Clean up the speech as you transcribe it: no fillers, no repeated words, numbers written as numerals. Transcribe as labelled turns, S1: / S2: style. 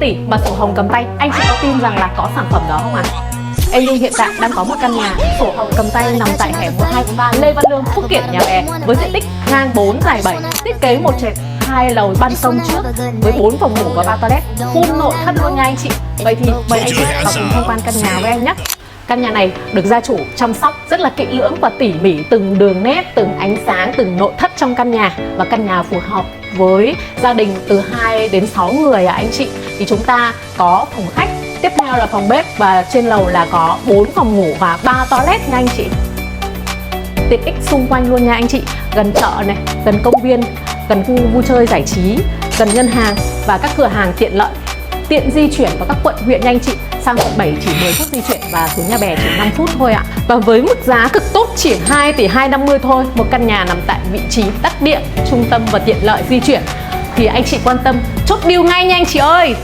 S1: tỷ mà sổ hồng cầm tay, anh chị có tin rằng là có sản phẩm đó không ạ? Em Nhung hiện tại đang có một căn nhà sổ hồng cầm tay nằm tại hẻm 1203 Lê Văn Lương, Phúc Kiển, Nhà Bè với diện tích ngang 4 dài 7, thiết kế một trệt 2 lầu ban công trước với 4 phòng ngủ và 3 toilet, full nội thất luôn nha anh chị. Vậy thì mời anh chị vào cùng tham quan căn nhà với em nhé. Căn nhà này được gia chủ chăm sóc rất là kỹ lưỡng và tỉ mỉ từng đường nét, từng ánh sáng, từng nội thất trong căn nhà, và căn nhà phù hợp với gia đình từ 2 đến 6 người anh chị. Thì chúng ta có phòng khách, tiếp theo là phòng bếp và trên lầu là có 4 phòng ngủ và 3 toilet nha anh chị. Tiện ích xung quanh luôn nha anh chị, gần chợ này, gần công viên, gần khu vui chơi giải trí, gần ngân hàng và các cửa hàng tiện lợi. Tiện di chuyển vào các quận huyện nha anh chị, sang quận 7 chỉ 10 phút di chuyển và xuống Nhà Bè chỉ 5 phút thôi ạ. Và với mức giá cực tốt chỉ 2 tỷ 250 thôi, một căn nhà nằm tại vị trí đắc địa, trung tâm và tiện lợi di chuyển, thì anh chị quan tâm chốt deal ngay nha anh chị ơi.